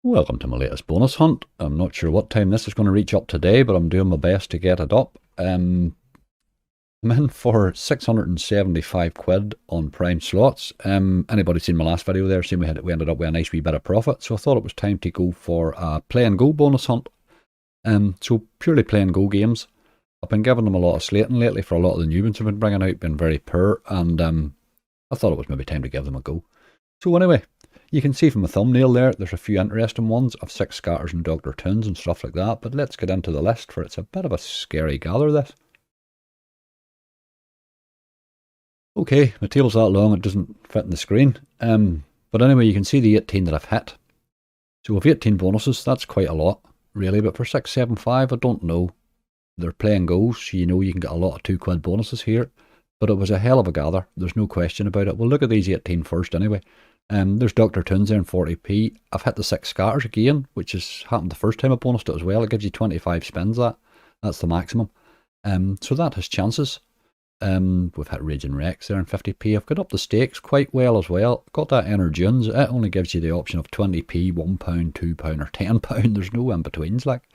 Welcome to my latest bonus hunt. I'm not sure what time this is going to reach up today, but I'm doing my best to get it up. I'm in for 675 quid on prime slots. Anybody seen my last video there, seen we ended up with a nice wee bit of profit, so I thought it was time to go for a play and go bonus hunt. So purely play and go games. I've been giving them a lot of slating lately for a lot of the new ones I've been bringing out, been very poor, and I thought it was maybe time to give them a go. So anyway, you can see from the thumbnail there's a few interesting ones of 6 scatters and Dr. Toonz and stuff like that, but let's get into the list, for it's a bit of a scary gather, this. Okay, my table's that long, it doesn't fit in the screen. But anyway, you can see the 18 that I've hit. So with 18 bonuses, that's quite a lot, really, but for 675, I don't know. They're playing goes, so you know you can get a lot of 2 quid bonuses here, but it was a hell of a gather, there's no question about it. We'll look at these 18 first anyway. There's Dr. Toonz there in 40p. I've hit the 6 scatters again, which has happened the first time I bonused it as well. It gives you 25 spins, that's the maximum. So that has chances. We've hit Raging Rex there in 50p. I've got up the stakes quite well as well. Got that Energoonz. It only gives you the option of 20p, £1, £2 or £10. There's no in-betweens like.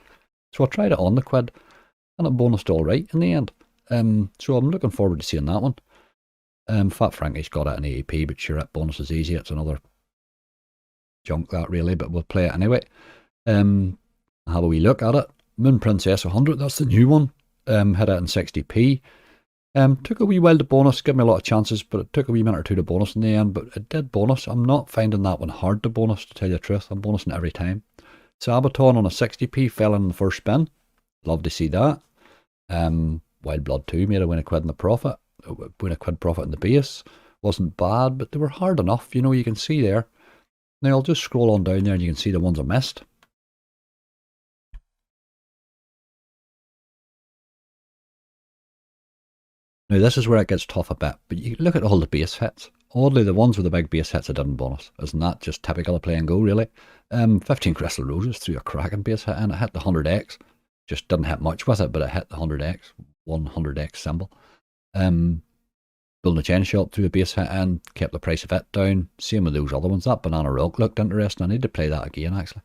So I tried it on the quid and it bonused all right in the end. So I'm looking forward to seeing that one. Fat Frankies got it in 80p, but sure, that bonus is easy. It's another junk that really, but we'll play it anyway. Have a wee look at it. Moon Princess 100, that's the new one. Hit it in 60p. Took a wee while to bonus, gave me a lot of chances, but it took a wee minute or two to bonus in the end, but it did bonus. I'm not finding that one hard to bonus, to tell you the truth. I'm bonusing every time. Sabaton on a 60p fell in the first spin. Love to see that. Wild Blood 2 made a win a quid in the profit. Win a quid profit in the base. Wasn't bad, but they were hard enough, you know, you can see there. Now I'll just scroll on down there and you can see the ones I missed. Now this is where it gets tough a bit, but you look at all the base hits. Oddly, the ones with the big base hits I didn't bonus. Isn't that just typical of play and go, really? 15 Crystal Roses threw a cracking base hit and it hit the 100x. Just didn't hit much with it, but it hit the 100x. 100x symbol. Building a chain shop through a base hit and kept the price of it down. Same with those other ones. That Banana Rock looked interesting. I need to play that again actually.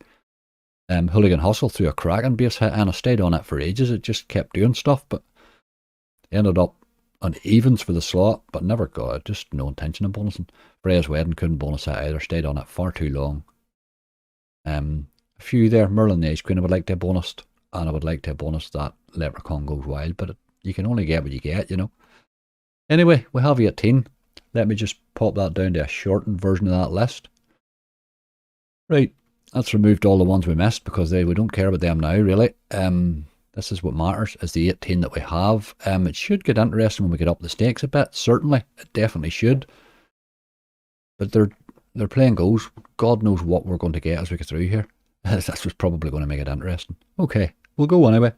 Hooligan Hustle through a cracking base hit and I stayed on it for ages. It just kept doing stuff, but ended up on evens for the slot, but never got it. Just no intention of bonusing. Freya's Wedding couldn't bonus it either. Stayed on it far too long. A few there. Merlin the Ice Queen I would like to have bonused, and I would like to have bonused that Leprechaun Goes Wild, but you can only get what you get, you know. Anyway, we have 18. Let me just pop that down to a shortened version of that list. Right, that's removed all the ones we missed because we don't care about them now, really. This is what matters, is the 18 that we have. It should get interesting when we get up the stakes a bit, certainly. It definitely should. But they're playing goes. God knows what we're going to get as we get through here. That's what's probably going to make it interesting. Okay, we'll go anyway.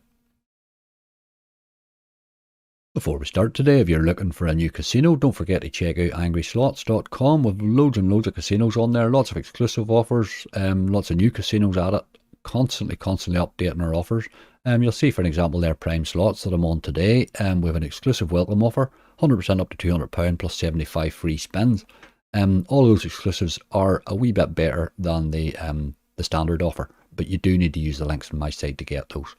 Before we start today, if you're looking for a new casino, don't forget to check out angryslots.com with loads and loads of casinos on there, lots of exclusive offers, lots of new casinos at it, constantly updating our offers. You'll see, for an example, there Prime Slots that I'm on today, with an exclusive welcome offer, 100% up to £200 plus 75 free spins. All those exclusives are a wee bit better than the standard offer, but you do need to use the links on my site to get those.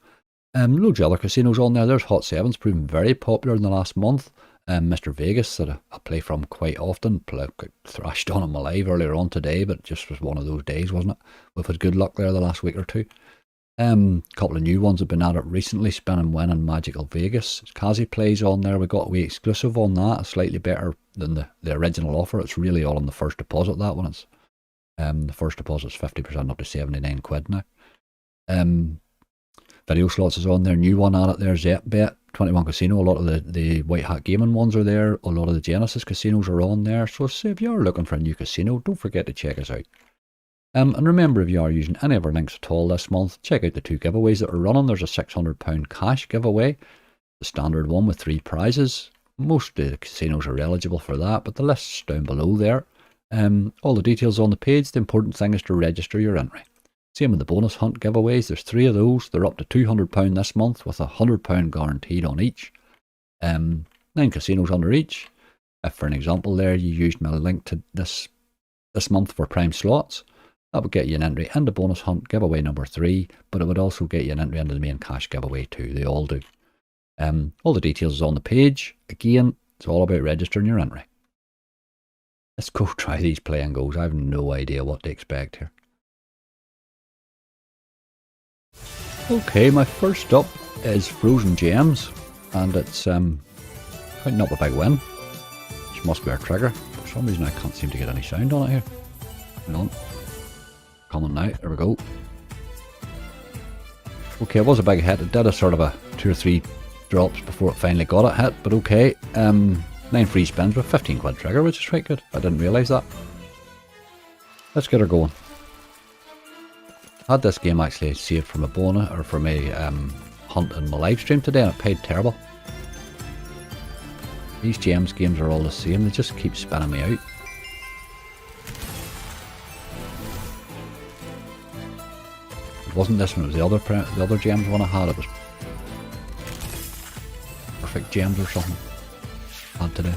Loads of other casinos on there. There's Hot 7's proven very popular in the last month. Mr. Vegas that I play from quite often. Got thrashed on my live earlier on today, but it just was one of those days, wasn't it? We've had good luck there the last week or two. Couple of new ones have been at it recently. Spin and Win and Magical Vegas. Kazi plays on there. We got a wee exclusive on that. Slightly better than the original offer. It's really all on the first deposit, that one. It's the first deposit's 50% up to 79 quid now. Video Slots is on there, new one at it there, ZetBet, 21 Casino, a lot of the White Hat Gaming ones are there, a lot of the Genesis casinos are on there, so say if you are looking for a new casino, don't forget to check us out. And remember, if you are using any of our links at all this month, check out the 2 giveaways that are running. There's a £600 cash giveaway, the standard one with 3 prizes. Most of the casinos are eligible for that, but the list's down below there. All the details on the page. The important thing is to register your entry. Same with the bonus hunt giveaways. There's 3 of those. They're up to £200 this month with £100 guaranteed on each. 9 casinos under each. If, for an example, there you used my link to this month for Prime Slots, That would get you an entry into bonus hunt giveaway number 3, but it would also get you an entry into the main cash giveaway too. They all do. All the details is on the page. Again, it's all about registering your entry. Let's go try these play and goes. I have no idea what to expect here. Okay, my first up is Frozen Gems, and it's counting up a big win. Which must be our trigger. For some reason I can't seem to get any sound on it here. Hang on. Coming now, there we go. Okay, it was a big hit. It did a sort of a 2 or 3 drops before it finally got it hit, but okay. 9 free spins with 15 quid trigger, which is quite good. I didn't realise that. Let's get her going. I had this game actually saved from a bonus, or from a hunt in my live stream today, and it paid terrible. These gems games are all the same, they just keep spinning me out. It wasn't this one, it was the other gems one I had. It was perfect gems or something I had today.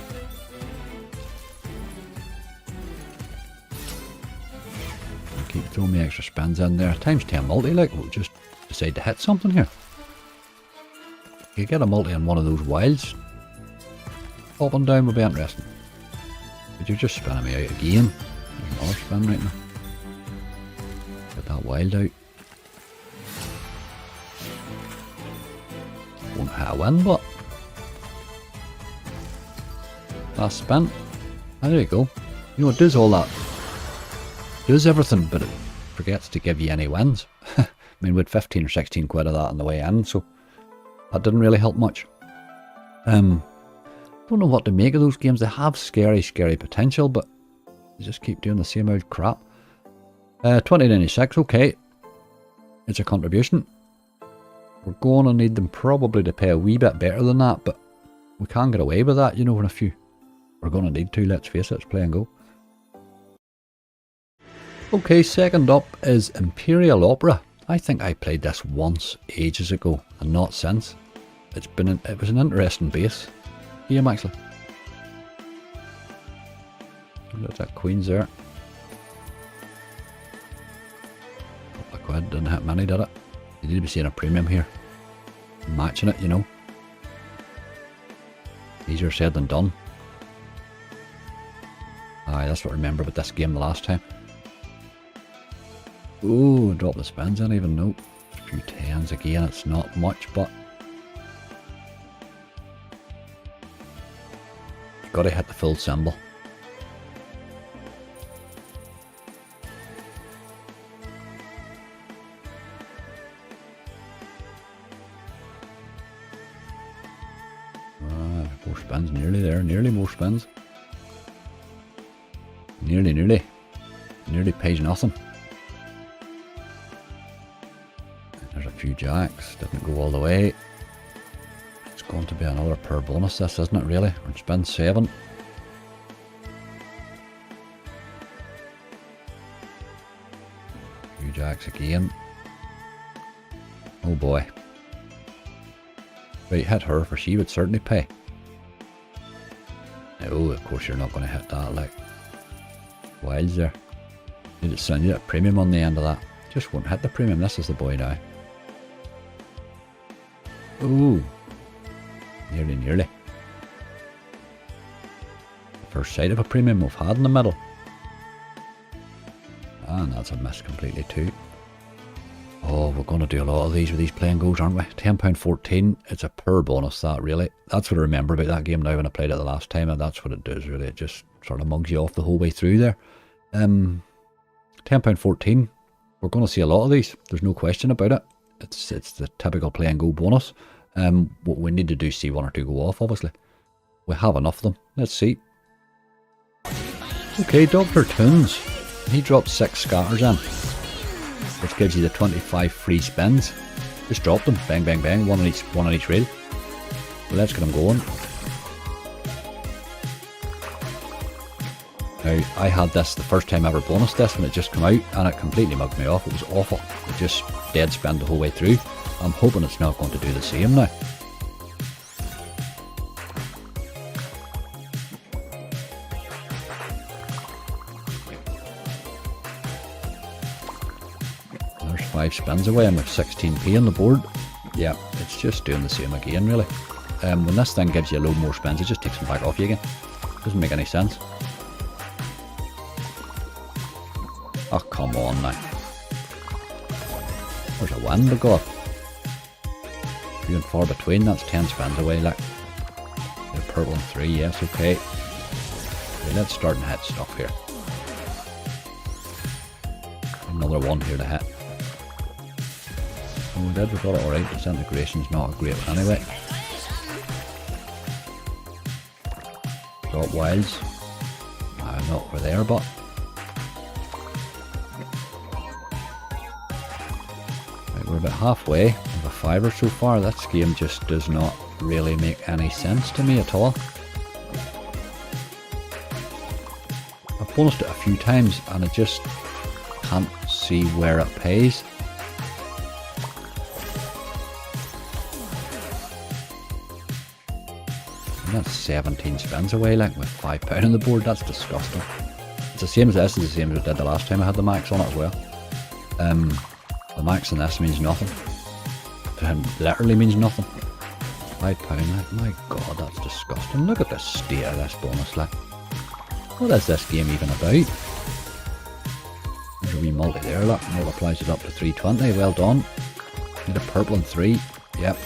Keep throwing me extra spins in there. Times 10 multi, like, we'll just decide to hit something here. You get a multi on one of those wilds, up and down would be interesting. But you're just spinning me out again. There's another spin right now. Get that wild out. Won't hit a win, but last spin. Ah, there you go. You know, it does all that. It does everything, but it forgets to give you any wins. I mean, with 15 or 16 quid of that on the way in, so that didn't really help much. Don't know what to make of those games. They have scary potential, but they just keep doing the same old crap. 2096, okay. It's a contribution. We're going to need them probably to pay a wee bit better than that, but we can get away with that, you know, in a few. We're going to need to, let's face it, it's play and go. Okay, second up is Imperial Opera. I think I played this once ages ago, and not since. It was an interesting base game actually. Look at that queens there. Couple of quid, didn't hit many, did it? You need to be seeing a premium here. Matching it, you know. Easier said than done. Aye, that's what I remember about this game the last time. Ooh, drop the spins, I don't even know. A few tens again, it's not much, but you've got to hit the full symbol. More spins, nearly there, nearly more spins. Nearly pays nothing. There's a few jacks, didn't go all the way. It's going to be another per bonus this, isn't it really? We're spin 7. Few jacks again. Oh boy. Right, hit her for she would certainly pay. No, of course you're not going to hit that, like. Wilde's there. Need a premium on the end of that. Just won't hit the premium, this is the boy now. Ooh. Nearly. First sight of a premium we've had in the middle. And that's a miss completely too. Oh, we're going to do a lot of these with these playing goes, aren't we? £10.14, it's a per bonus that really. That's what I remember about that game now when I played it the last time, and that's what it does really. It just sort of mugs you off the whole way through there. £10.14, we're going to see a lot of these, there's no question about it. It's the typical play and go bonus. What we need to do is see 1 or 2 go off, obviously. We have enough of them, let's see. Okay, Dr. Toonz, he dropped 6 scatters in, which gives you the 25 free spins. Just drop them, bang bang bang, one on each reel. Well, let's get them going. Now, I had this the first time I ever bonused this when it just came out, and it completely mugged me off. It was awful. It just dead spin the whole way through. I'm hoping it's not going to do the same now. 5 spins away and with 16p on the board. Yeah, it's just doing the same again really. When this thing gives you a load more spins, it just takes them back off you again. Doesn't make any sense. Oh, come on now. There's a win, by God. Few and far between, that's 10 spins away, like. The purple and 3, yes, okay. Okay, let's start and hit stuff here. Another one here to hit. Oh, we did, we got it alright. Disintegration's not a great one anyway. Got Wildes. Not over there, but. Right, we're about halfway with a 5 so far. This game just does not really make any sense to me at all. I've bonused it a few times and I just can't see where it pays. And that's 17 spins away, like with £5 on the board. That's disgusting. It's the same as this, is the same as I did the last time I had the max on it as well. The max on this means nothing. It literally means nothing. £5, like, my God, that's disgusting. Look at the state of this bonus, like. What is this game even about? There's a wee multi there, look, multiplies it up to 320, well done. Need a purple and 3, yep.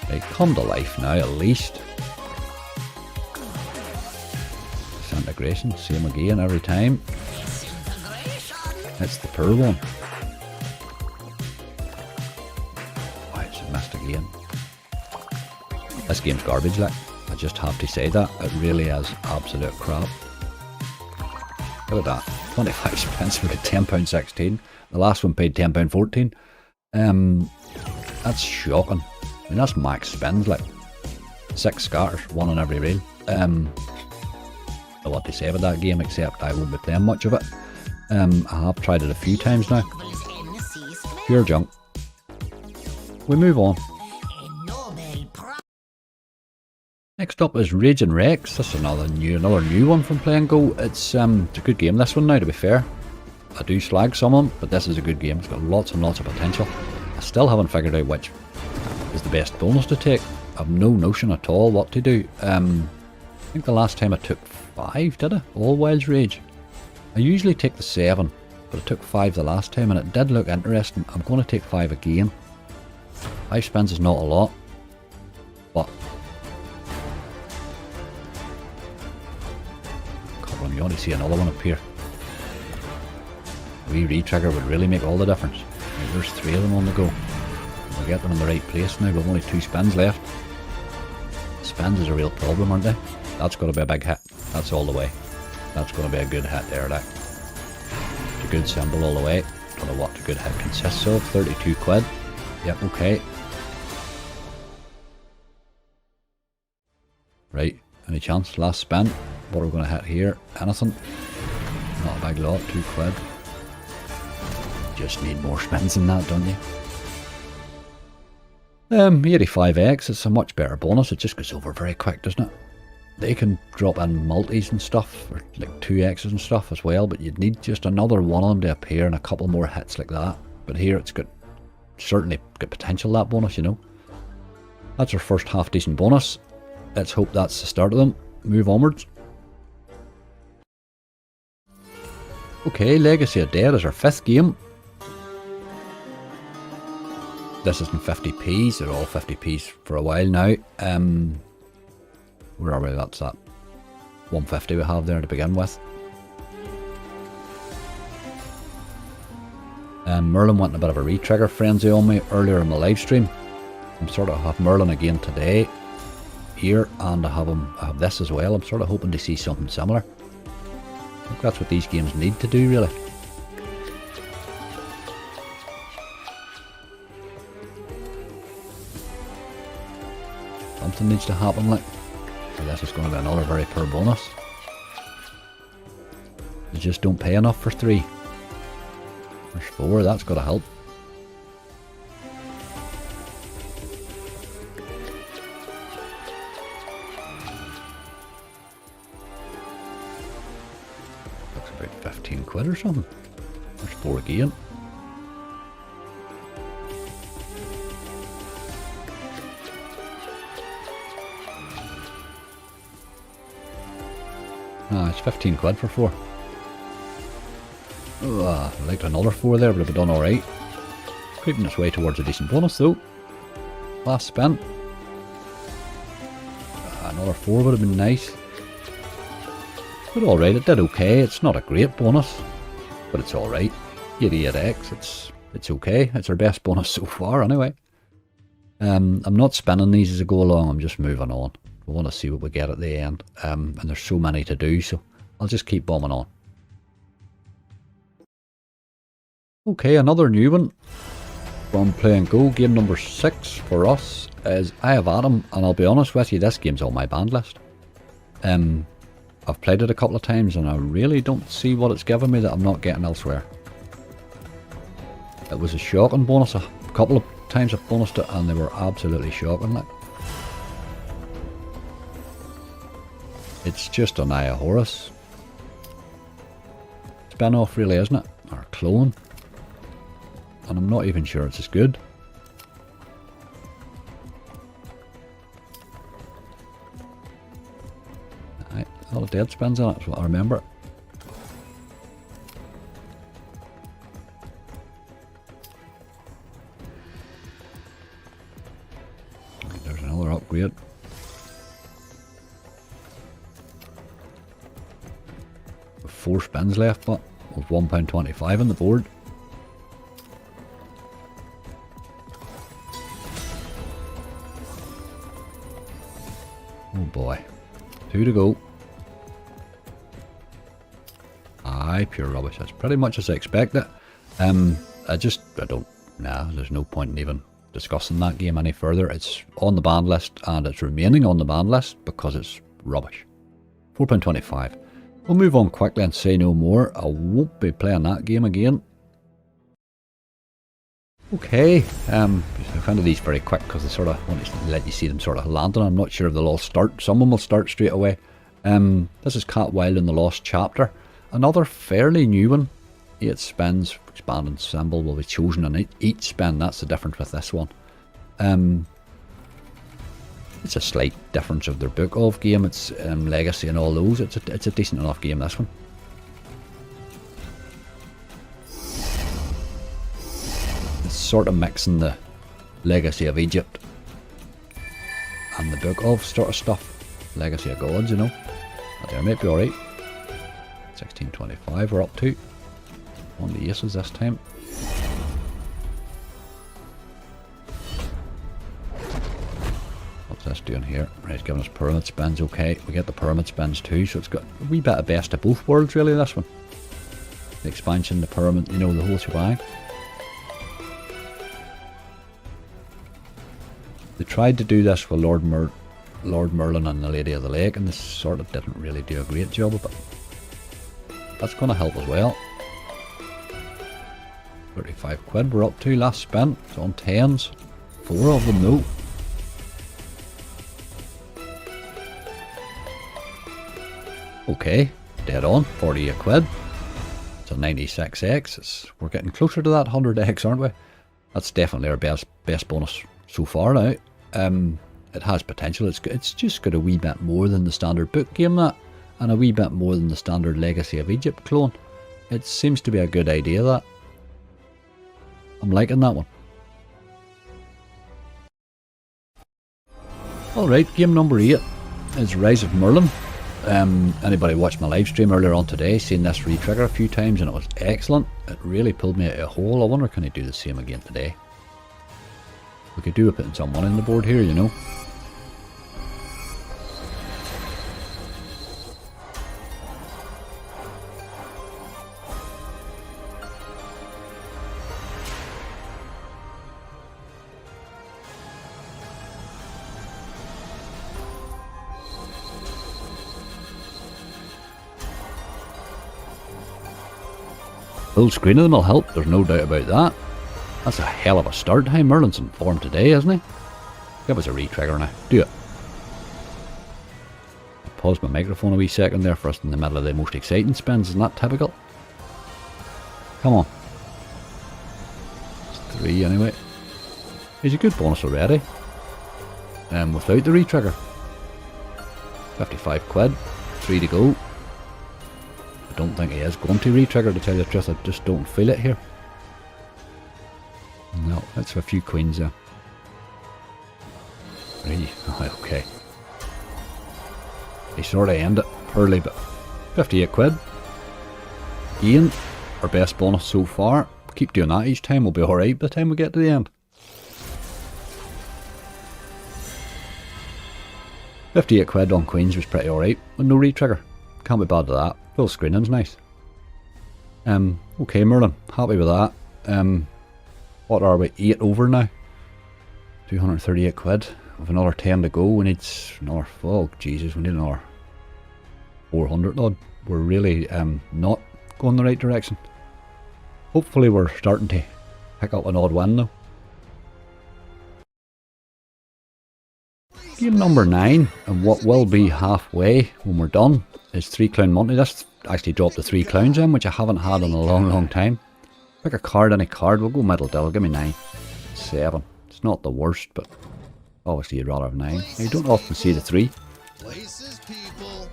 Right, come to life now, at least. Disintegration, same again every time. It's the poor one. Why, it's missed again. This game's garbage, like. I just have to say that. It really is absolute crap. Look at that. 25 spins, we got £10.16. The last one paid £10.14. That's shocking. I mean, that's max spins, like. 6 scatters, 1 on every rail. I don't know what to say about that game, except I won't be playing much of it. I have tried it a few times now. Pure junk. We move on. Next up is Raging Rex. This is another new one from Play and Go. It's a good game, this one now, to be fair. I do slag some of them, but this is a good game. It's got lots and lots of potential. I still haven't figured out which is the best bonus to take. I have no notion at all what to do. I think the last time I took 5, did I? All Wilde's Rage. I usually take the 7, but I took 5 the last time and it did look interesting. I'm going to take 5 again. 5 spins is not a lot, but come on, you want to see another one appear. A wee re-trigger would really make all the difference. Right, there's 3 of them on the go. We'll get them in the right place now. We've only 2 spins left. Spins is a real problem, aren't they? That's got to be a big hit. That's all the way. That's going to be a good hit there, like. It's a good symbol all the way. Don't know what a good hit consists of. 32 quid. Yep, okay. Right, any chance? Last spin. What are we going to hit here? Anything? Not a big lot. 2 quid. Just need more spins than that, don't you? 85x. It's a much better bonus. It just goes over very quick, doesn't it? They can drop in multis and stuff, or like 2x's and stuff as well, but you'd need just another one of them to appear and a couple more hits like that. But here it's got, certainly got potential, that bonus, you know. That's our first half decent bonus. Let's hope that's the start of them. Move onwards. Okay, Legacy of Dead is our 5th game. This isn't 50p's, they're all 50p's for a while now. Where are we? That's that 150 we have there to begin with. Merlin went in a bit of a re-trigger frenzy on me earlier in the live stream. I'm sort of have Merlin again today here, and I have this as well. I'm sort of hoping to see something similar. I think that's what these games need to do, really. Something needs to happen, like. So this is going to be another very poor bonus. They just don't pay enough for 3. There's 4, that's got to help. Looks about 15 quid or something. There's 4 again. Ah, it's 15 quid for 4. Oh, I liked another 4 there, but I've done alright. Creeping its way towards a decent bonus though. Last spent. Another 4 would have been nice. But alright, it did okay. It's not a great bonus, but it's alright. 88x, it's okay. It's our best bonus so far anyway. I'm not spinning these as I go along, I'm just moving on. I want to see what we get at the end. And there's so many to do, so I'll just keep bombing on. Okay, another new one from Play and Go. Game number 6 for us is I Have Atum, and I'll be honest with you, this game's on my banned list. I've played it a couple of times and I really don't see what it's given me that I'm not getting elsewhere. It was a shocking bonus. A couple of times I've bonused it and they were absolutely shocking. Like, it's just an Eye of Horus spin-off really, isn't it? Or clone. And I'm not even sure it's as good. Right, a lot of dead spins on it, that's what I remember. There's another upgrade. With 4 spins left, but with £1.25 on the board. Oh boy. 2 to go. Aye, pure rubbish. That's pretty much as I expected. There's no point in even discussing that game any further. It's on the banned list and it's remaining on the banned list because it's rubbish. £4.25. We'll move on quickly and say no more. I won't be playing that game again. Okay, I found these very quick because they sort of want to let you see them sort of landing. I'm not sure if they'll all start. Some of them will start straight away. This is Wilde in the Lost Chapter. Another fairly new one. 8 spins, expanding symbol will be chosen on each spin. That's the difference with this one. It's a slight difference of their book of game. It's Legacy and all those. It's a decent enough game, this one. Sort of mixing the Legacy of Egypt and the Book of sort of stuff. Legacy of Gods, you know. But there might be alright. 1625 we're up to. On the aces this time. What's this doing here? Right, it's giving us pyramid spins, okay. We get the pyramid spins too, so it's got a wee bit of best of both worlds really, this one. The expansion, the pyramid, you know, the whole shebang. They tried to do this with Lord Merlin and the Lady of the Lake, and they sort of didn't really do a great job of it. That's going to help as well. 35 quid we're up to, last spin. It's on 10s. 4 of them though. Okay, dead on, 48 quid. It's a 96x. We're getting closer to that 100x, aren't we? That's definitely our best bonus so far now. It has potential. It's just got a wee bit more than the standard book game, that, and a wee bit more than the standard Legacy of Egypt clone. It seems to be a good idea, that. I'm liking that one. Alright, game number 8 is Rise of Merlin. Anybody watched my live stream earlier on today, seen this re-trigger a few times and it was excellent. It really pulled me out of a hole. I wonder can I do the same again today. We could do with putting some money on the board here, you know. Full screen of them will help, there's no doubt about that. That's a hell of a start. Hey, Merlin's in form today, isn't he? Give us a re-trigger now. Do it. Pause my microphone a wee second there for us in the middle of the most exciting spins. Isn't that typical? Come on. It's 3 anyway. He's a good bonus already. Without the re-trigger. 55 quid. 3 to go. I don't think he is going to re-trigger, to tell you the truth. I just don't feel it here. No, that's a few queens there. 3. Okay. He sort of ended it poorly, but 58 quid. Ian, our best bonus so far. Keep doing that each time, we'll be alright by the time we get to the end. 58 quid on queens was pretty alright, with no re-trigger. Can't be bad to that. Full screening's nice. Okay, Merlin, happy with that. What are we? 8 over now. 238 quid. With another 10 to go, we need another, oh Jesus, we need another 400 odd. We're really not going the right direction. Hopefully we're starting to pick up an odd win though. Game number 9, and what will be halfway when we're done, is 3 Clown Monty. This actually dropped the 3 clowns in, which I haven't had in a long time. Pick a card, any card, we'll go middle dill, give me 9. 7. It's not the worst, but obviously you'd rather have 9. Now, you don't often see the 3. Places, people.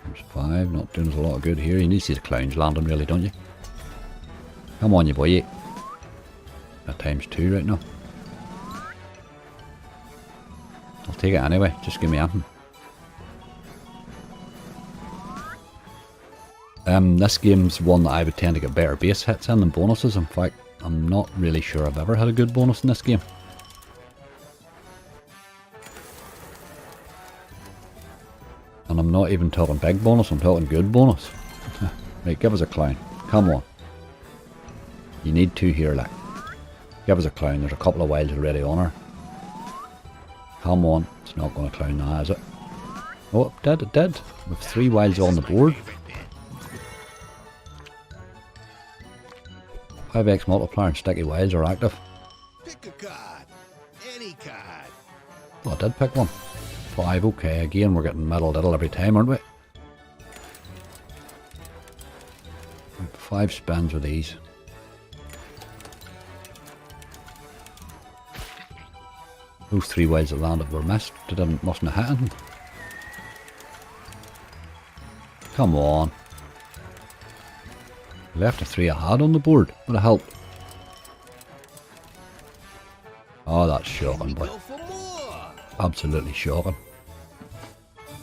There's 5, not doing us a lot of good here. You need to see the clowns landing really, don't you? Come on you boy. At times 2 right now. I'll take it anyway, just give me Atum. This game's one that I would tend to get better base hits in than bonuses. In fact, I'm not really sure I've ever had a good bonus in this game. And I'm not even talking big bonus, I'm talking good bonus. Right, give us a clown. Come on. You need 2 here, like. Give us a clown, there's a couple of wilds already on her. Come on, it's not going to clown now, is it? Oh, it did. With 3 wilds on the board. 5x multiplier and sticky wilds are active. Pick a card. Any card. Oh, I did pick one. 5, okay. Again, we're getting middle diddle every time, aren't we? 5 spins with these. Those 3 wilds that landed were missed. They mustn't have hit anything. Come on. Left a 3 I had on the board. Would have helped. Oh, that's shocking, boy. Absolutely shocking.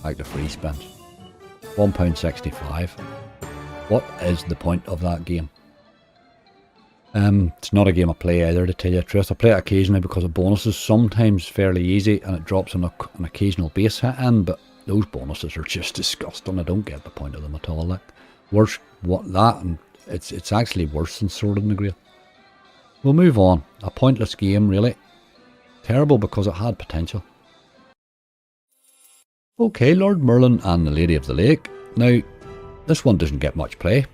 Like the free spins. £1.65. What is the point of that game? It's not a game I play either, to tell you the truth. I play it occasionally because of bonuses. Sometimes fairly easy, and it drops an occasional base hit in, but those bonuses are just disgusting. I don't get the point of them at all. Like, worse, what that, and it's actually worse than Sword in the Grail. We'll move on. A pointless game, really. Terrible because it had potential. Okay, Lord Merlin and the Lady of the Lake. Now, this one doesn't get much play.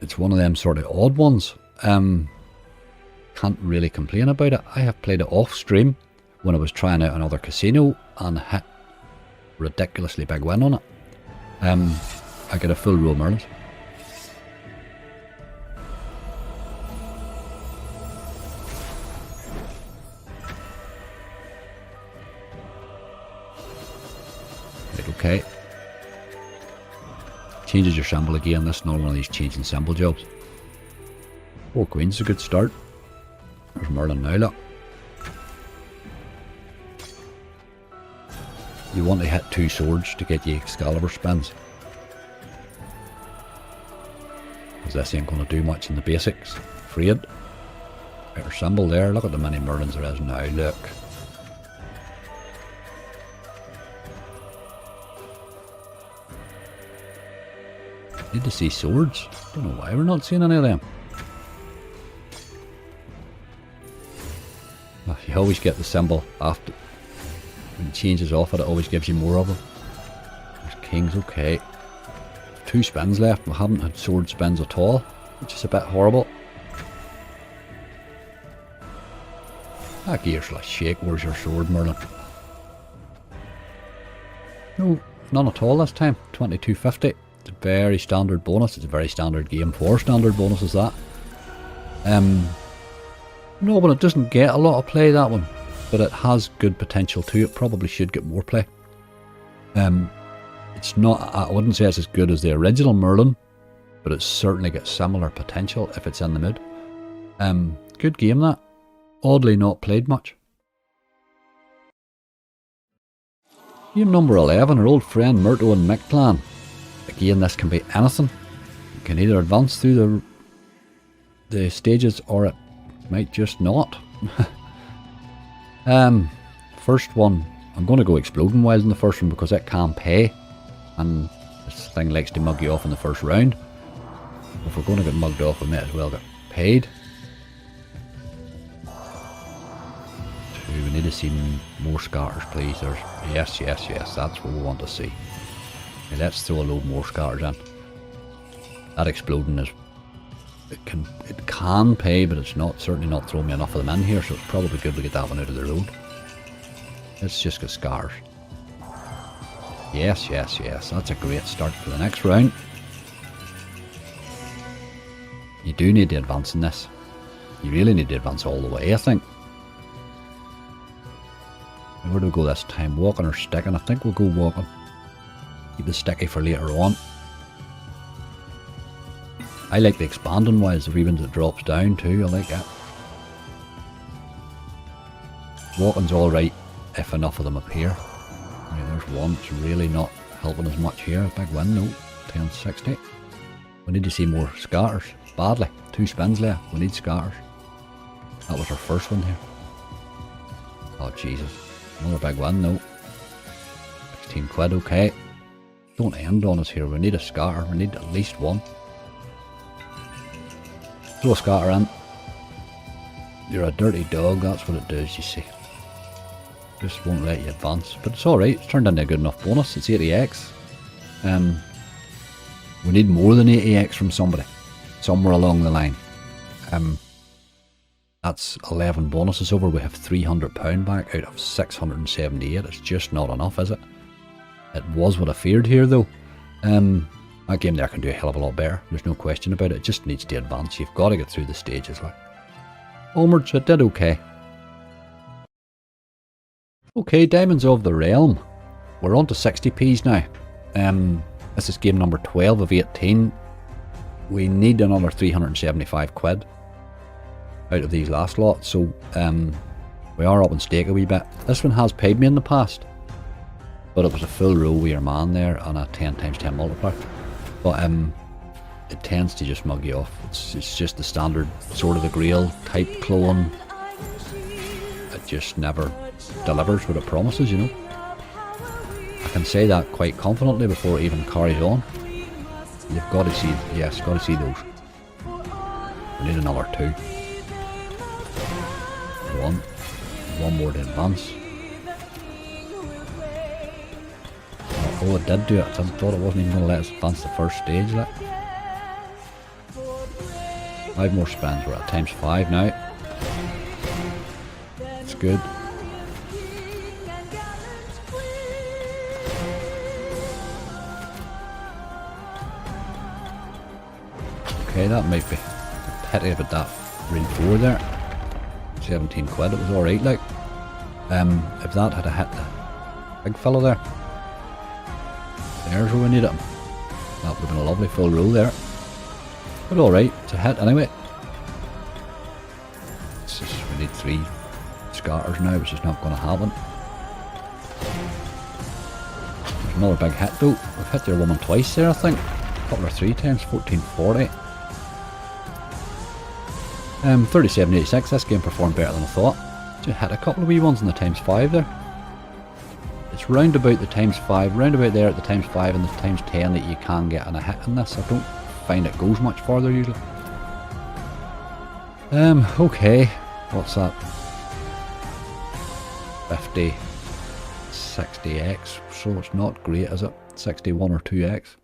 It's one of them sort of odd ones. Can't really complain about it. I have played it off stream when I was trying out another casino and hit ridiculously big win on it. I get a full row of Merlins. Right, okay. Changes your symbol again. This is not one of these changing symbol jobs. 4 queens is a good start. There's Merlin now, look. You want to hit 2 swords to get you Excalibur spins. Because this ain't going to do much in the basics. Afraid. Better symbol there. Look at the many Merlins there is now, look. Need to see swords. Don't know why we're not seeing any of them. You always get the symbol after. When it changes off it, it always gives you more of them. There's kings, okay. 2 spins left. We haven't had sword spins at all, which is a bit horrible. That gear's like shake. Where's your sword, Merlin? No, none at all this time. 2250. It's a very standard bonus. It's a very standard game for standard bonuses, that. No, but it doesn't get a lot of play, that one. But it has good potential too. It probably should get more play. It's not, I wouldn't say it's as good as the original Merlin, but it certainly gets similar potential if it's in the mood. Good game, that. Oddly not played much. Game number 11, our old friend Muerto and Mictlan. Again, this can be anything. You can either advance through the stages, or it might just not. First one, I'm going to go Exploding Wilde in the first one because it can pay, and this thing likes to mug you off in the first round. If we're going to get mugged off, we might as well get paid. We need to see more scatters, please. There's yes, that's what we want to see. Okay, let's throw a load more scatters in. That exploding is, it can pay, but it's not, certainly not throwing me enough of them in here, so it's probably good to get that one out of the road. Let's just get scatters. Yes, that's a great start for the next round. You do need to advance in this. You really need to advance all the way, I think. Where do we go this time? Walking or sticking? I think we'll go walking. Keep the sticky for later on. I like the expanding wilds, the wee ones that drops down too. I like that. Walking's alright if enough of them appear. Right, there's one. It's really not helping us much here. Big win, no. 1060. We need to see more scatters. Badly. 2 spins left. We need scatters. That was our first one here. Oh Jesus. Another big one, no. 16 quid, okay. Don't end on us here. We need a scatter. We need at least one. Throw a scatter in. You're a dirty dog, that's what it does, you see. Just won't let you advance. But it's alright, it's turned into a good enough bonus. It's 80x. We need more than 80x from somebody. Somewhere along the line. That's 11 bonuses over. We have £300 back out of 678. It's just not enough, is it? It was what I feared here, though. That game there can do a hell of a lot better. There's no question about it. It just needs to advance. You've got to get through the stages, like. Onwards, it did okay. Okay, Diamonds of the Realm. We're on to 60p's now. This is game number 12 of 18. We need another 375 quid out of these last lots, so we are up in stake a wee bit. This one has paid me in the past, but it was a full roll with your man there and a 10 times 10 multiplier. But it tends to just mug you off. It's just the standard Sword of the Grail type clone. It just never delivers what it promises, you know. I can say that quite confidently before it even carries on. You've got to see, yes, got to see those. We need another 2. One more to advance. Oh, it did do it. I thought it wasn't even going to let us advance the first stage. Like. 5 more spins. We're at ×5 now. It's good. Okay, that might be a pity about that reel 4 there. 17 quid, it was alright, like. If that had hit the big fellow there, there's where we need it. That would have been a lovely full roll there. But alright, it's a hit anyway. It's just, we need 3 scatters now, which is not going to happen. There's another big hit though. We've hit your woman twice there, I think. A couple or 3 times, 1440. 37.86, this game performed better than I thought. Just hit a couple of wee ones in the ×5 there. It's round about the ×5, round about there at the ×5 and the ×10 that you can get in a hit in this. I don't find it goes much farther usually. Okay, what's that? 50, 60x, so it's not great, is it? 61 or 2x.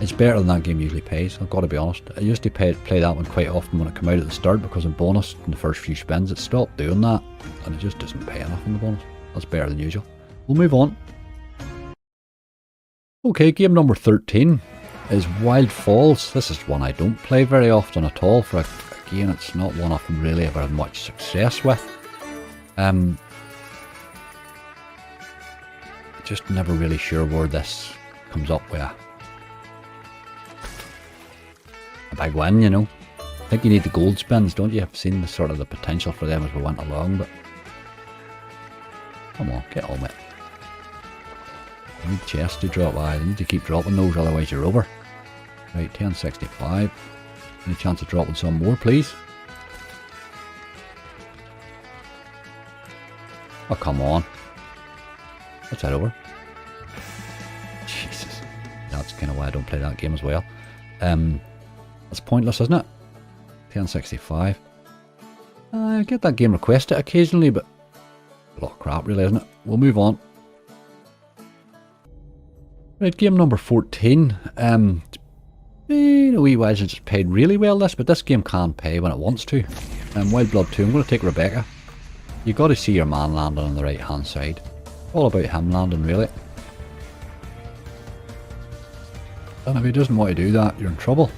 It's better than that game usually pays, I've got to be honest. I used to play that one quite often when it came out at the start, because in bonus, in the first few spins, it stopped doing that, and it just doesn't pay enough in the bonus. That's better than usual. We'll move on. Okay, game number 13 is Wilde Falls. This is one I don't play very often at all. Again, it's not one I've really ever had much success with. Just never really sure where this comes up with a big win, you know. I think you need the gold spins, don't you? I've seen the sort of the potential for them as we went along, but come on, get on it. You need chests to drop. I need to keep dropping those, otherwise you're over. Right, 1065. Any chance of dropping some more, please? Oh, come on. What's that over? Jesus. That's kind of why I don't play that game as well. That's pointless, isn't it? 1065. I get that game requested occasionally, but a lot of crap really, isn't it? We'll move on. Right, game number 14. A wee while since it's paid really well this, but this game can pay when it wants to. Wild Blood 2, I'm going to take Rebecca. You've got to see your man landing on the right hand side. All about him landing, really. And if he doesn't want to do that, you're in trouble.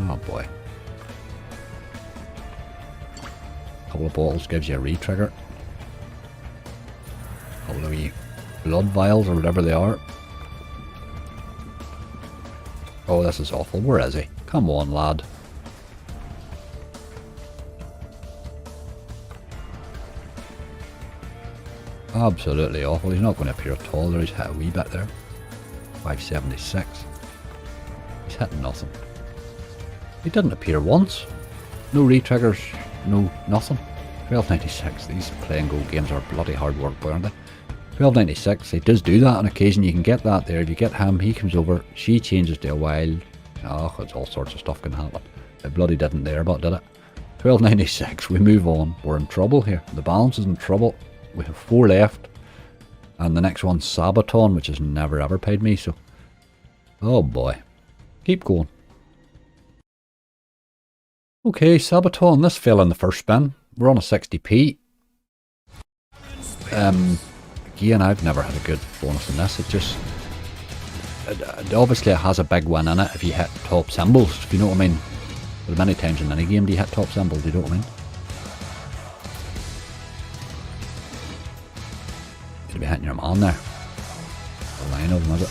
Oh boy. A couple of bottles gives you a re-trigger. A couple of wee blood vials or whatever they are. Oh, this is awful. Where is he? Come on, lad. Absolutely awful. He's not going to appear at all there. He's hit a wee bit there. 576. He's hitting nothing. He didn't appear once. No re-triggers, no nothing. 1296. These play and go games are bloody hard work, aren't they? 1296. He does do that on occasion. You can get that there. If you get him, he comes over. She changes to a Wilde. Oh, it's all sorts of stuff can happen. It bloody didn't there, but did it? 1296. We move on. We're in trouble here. The balance is in trouble. We have 4 left. And the next one's Sabaton, which has never ever paid me, so... Oh boy. Keep going. Okay, Sabaton. This fell in the first spin. We're on a 60p. Again, I've never had a good bonus in this. It just... obviously it has a big win in it if you hit top symbols, if you know what I mean. But many times in any game do you hit top symbols, you know what I mean? You'd be hitting your man there. A line of them, is it?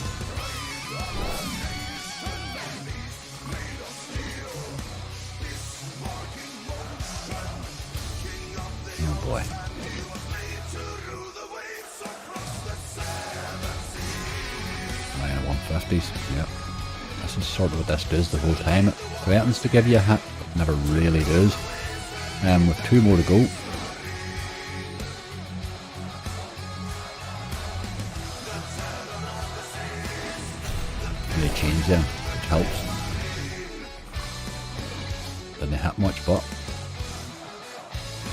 Oh boy. Line of 150s, yep. This is sort of what this does the whole time. It threatens to give you a hit, but never really does. With 2 more to go. Really change them, which helps. Didn't hit much, but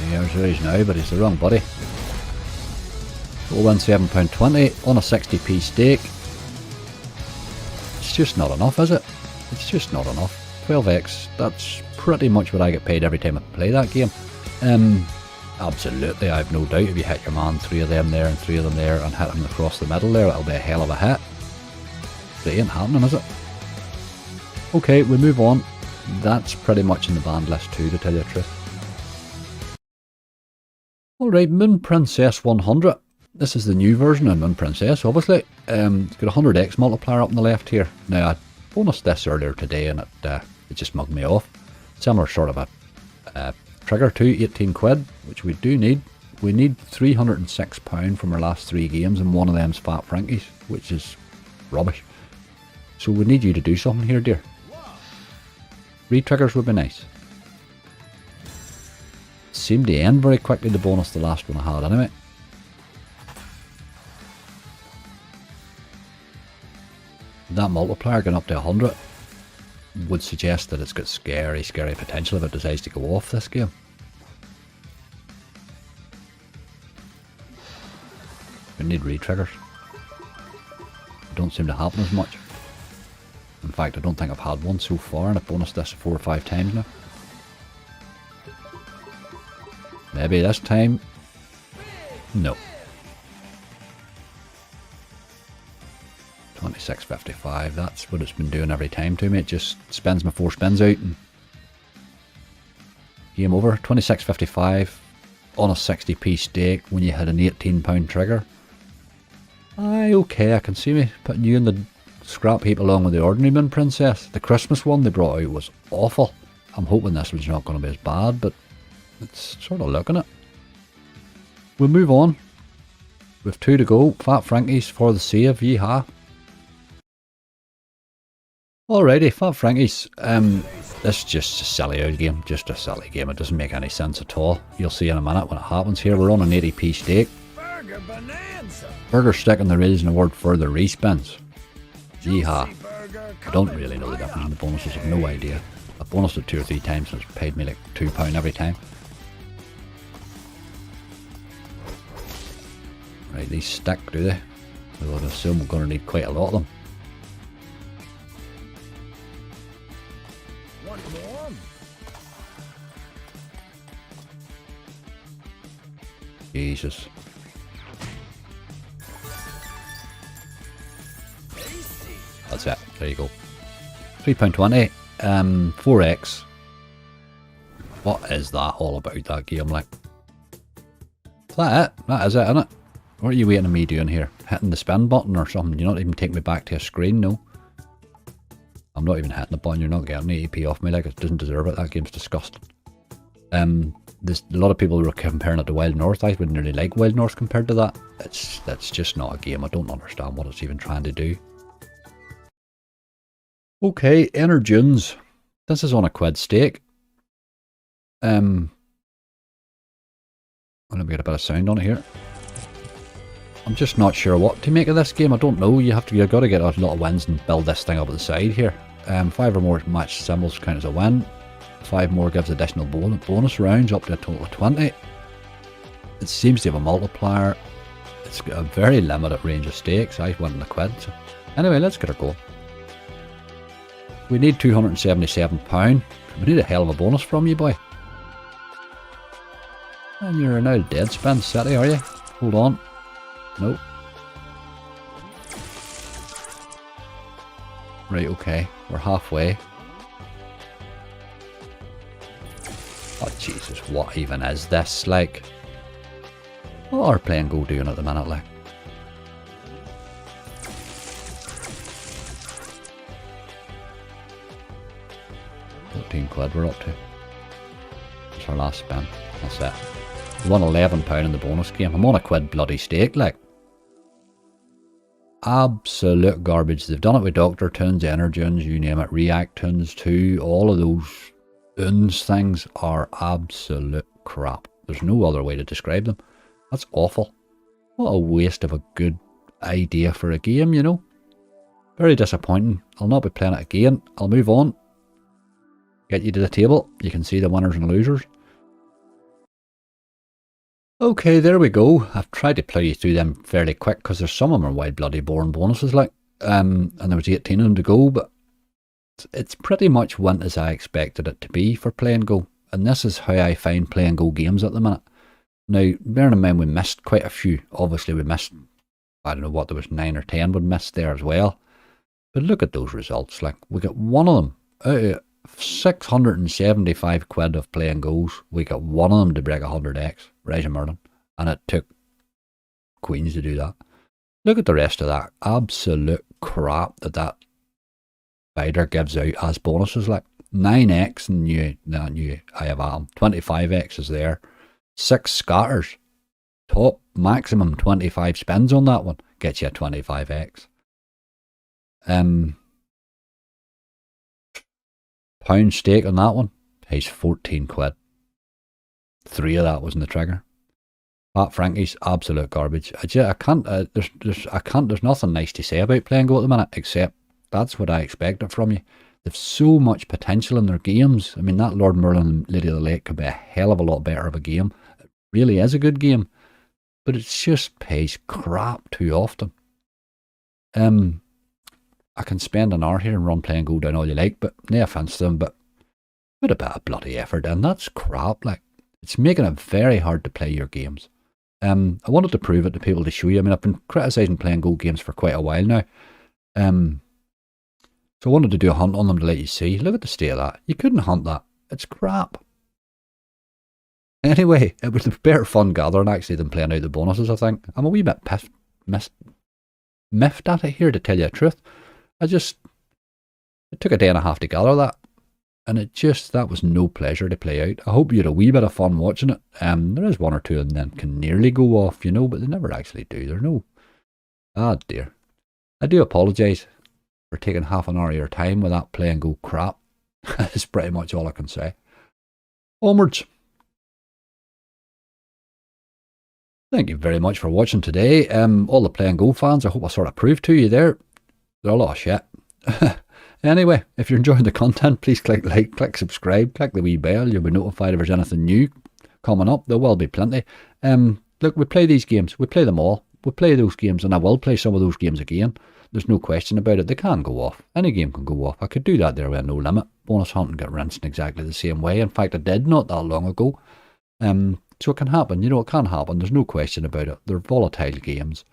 there's where he's now, but he's the wrong buddy. We'll win £7.20 on a 60p stake. It's just not enough, is it? It's just not enough. 12x, that's pretty much what I get paid every time I play that game. Absolutely, I've no doubt if you hit your man, 3 of them there and 3 of them there, and hit him across the middle there, it'll be a hell of a hit. But it ain't happening, is it? Okay, we move on. That's pretty much in the banned list too, to tell you the truth. Alright, Moon Princess 100. This is the new version of Moon Princess, obviously. It's got a 100x multiplier up on the left here. Now, I bonused this earlier today and it just mugged me off. Similar sort of a trigger to 18 quid, which we do need. We need £306 from our last 3 games, and one of them's Fat Frankies, which is rubbish. So we need you to do something here, dear. Re-triggers would be nice. Seemed to end very quickly, the bonus, the last one I had anyway. That multiplier going up to 100 would suggest that it's got scary potential if it decides to go off this game. We need re-triggers. They don't seem to happen as much. In fact, I don't think I've had one so far, and I've bonused this 4 or 5 times now. Maybe this time. No. 26.55, that's what it's been doing every time to me. It just spends my 4 spins out and game over. 26.55 on a 60p stake when you had an £18 trigger. Aye, okay, I can see me putting you in the scrap heap along with the Ordinary Moon Princess. The Christmas one they brought out was awful. I'm hoping this one's not going to be as bad, but it's sort of looking it. We'll move on. We have 2 to go. Fat Frankies for the save, yeehaw. Alrighty, Fat Frankies. This is just a silly old game. Just a silly game. It doesn't make any sense at all. You'll see in a minute when it happens here. We're on an 80p stake. Burger bonanza. Burger stick on the rails and a word further respins. Yeehaw. I don't really know the difference in the bonuses. I've no idea. I've bonused it 2 or 3 times and it's paid me like £2 every time. Right, these stick, do they? So I'd assume we're going to need quite a lot of them. One more. Jesus. That's it. There you go. £3.20. 4x. What is that all about, that game? Like, is that it? That is it, isn't it? What are you waiting on me doing here? Hitting the spin button or something? You're not even taking me back to a screen, no? I'm not even hitting the button. You're not getting any EP off me. Like, it doesn't deserve it. That game's disgusting. There's a lot of people who are comparing it to Wild North. I wouldn't really like Wild North compared to that. That's just not a game. I don't understand what it's even trying to do. Okay, Energoonz. This is on a quid stake. Let me get a bit of sound on it here. I'm just not sure what to make of this game. I don't know. You've got to get a lot of wins and build this thing up at the side here. 5 or more match symbols count as a win. 5 more gives additional bonus rounds up to a total of 20. It seems to have a multiplier. It's got a very limited range of stakes. I went in the quid. So. Anyway, let's get a go. We need £277. We need a hell of a bonus from you, boy. And you're now dead spin city, are you? Hold on. Nope. Right, okay. We're halfway. Oh, Jesus, what even is this? Like, what are Play and Go doing at the minute, like? £14 we're up to. It's our last spin. That's it. We won £11 in the bonus game. I'm on a quid bloody stake, like. Absolute garbage. They've done it with Dr. Toonz, Energoonz, you name it, React Toonz too. All of those Toonz things are absolute crap. There's no other way to describe them. That's awful. What a waste of a good idea for a game, you know. Very disappointing. I'll not be playing it again. I'll move on. Get you to the table. You can see the winners and losers. Okay, there we go. I've tried to play you through them fairly quick because there's some of them are wild bloody boring bonuses, like. And there was 18 of them to go, but it's pretty much went as I expected it to be for Play and Go. And this is how I find Play and Go games at the minute. Now, bearing in mind we missed quite a few. Obviously we missed, I don't know what, there was 9 or 10 we missed there as well. But look at those results. Like, we got one of them out of 675 quid of Play and Goes. We got one of them to break 100x. Rise of Merlin. And it took Queens to do that. Look at the rest of that. Absolute crap that spider gives out as bonuses. Like 9x and new I have Atum. 25x is there. 6 scatters. Top maximum 25 spins on that one. Gets you a 25x. Pound stake on that one. Pays 14 quid. 3 of that was in the trigger. Fat Frankies, absolute garbage. I can't. There's nothing nice to say about Play and Go at the minute, except that's what I expected from you. They've so much potential in their games. I mean, that Lord Merlin and Lady of the Lake could be a hell of a lot better of a game. It really is a good game. but it just pays crap too often. I can spend an hour here and run, play and go down all you like, but no offence to them, but put a bit of bloody effort in. That's crap. Like, it's making it very hard to play your games. I wanted to prove it to people, to show you. I mean, I've been criticising play and go games for quite a while now. So I wanted to do a hunt on them to let you see. Look at the state of that. You couldn't hunt that. It's crap. Anyway, it was better fun gathering actually than playing out the bonuses, I think. I'm a wee bit miffed at it here, to tell you the truth. It took a day and a half to gather that. And that was no pleasure to play out. I hope you had a wee bit of fun watching it. There is one or two of them that can nearly go off, you know, but they never actually do. They're no. Ah, dear. I do apologise for taking half an hour of your time with that play and go crap. That's pretty much all I can say. Onwards. Thank you very much for watching today. All the play and go fans, I hope I sort of proved to you there. They're a lot of shit. Anyway, if you're enjoying the content, please click like, click subscribe, click the wee bell. You'll be notified if there's anything new coming up. There will be plenty. Look, we play these games. We play them all. We play those games, and I will play some of those games again. There's no question about it. They can go off. Any game can go off. I could do that there with no limit. Bonus hunt and get rinsed in exactly the same way. In fact, I did not that long ago. So it can happen. You know, it can happen. There's no question about it. They're volatile games.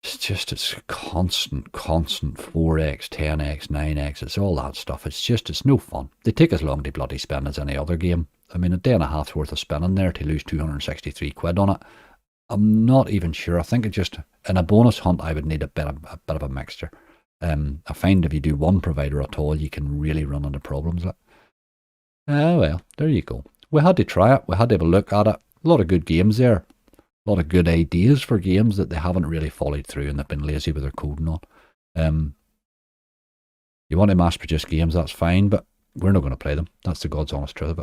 It's constant 4x, 10x, 9x. It's all that stuff. It's no fun. They take as long to bloody spend as any other game. I mean, a day and a half's worth of spinning there to lose 263 quid on it. I'm not even sure. I think in a bonus hunt, I would need a bit of a mixture. I find if you do one provider at all, you can really run into problems. Well, there you go. We had to try it. We had to have a look at it. A lot of good games there. A lot of good ideas for games that they haven't really followed through, and they've been lazy with their coding on. You want to mass produce games, that's fine, but we're not going to play them. That's the God's honest truth of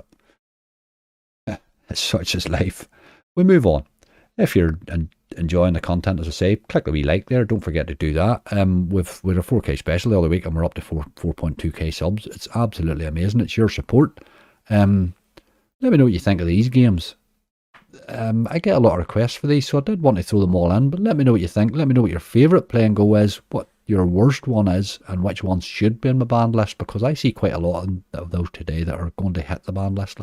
it. It's such as life. We move on. If you're enjoying the content, as I say, click the wee like there. Don't forget to do that. With a 4K special the other week, and we're up to 4.2k subs. It's absolutely amazing. It's your support. Let me know what you think of these games. I get a lot of requests for these, so I did want to throw them all in, but let me know what you think. Let me know what your favourite play and go is, what your worst one is, and which ones should be in my banned list, because I see quite a lot of those today that are going to hit the banned list.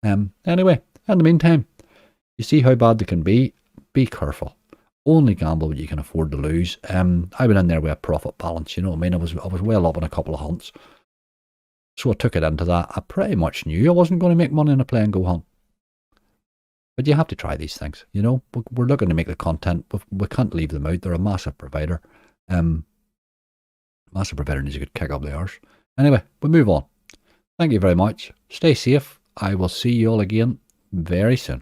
Anyway, in the meantime, you see how bad they can be. Be careful. Only gamble what you can afford to lose. I went in there with a profit balance, you know what I mean? I was well up in a couple of hunts. So I took it into that. I pretty much knew I wasn't going to make money in a play and go hunt. But you have to try these things, you know. We're looking to make the content. We can't leave them out. They're a massive provider. Massive provider needs a good kick up the arse. Anyway, we move on. Thank you very much. Stay safe. I will see you all again very soon.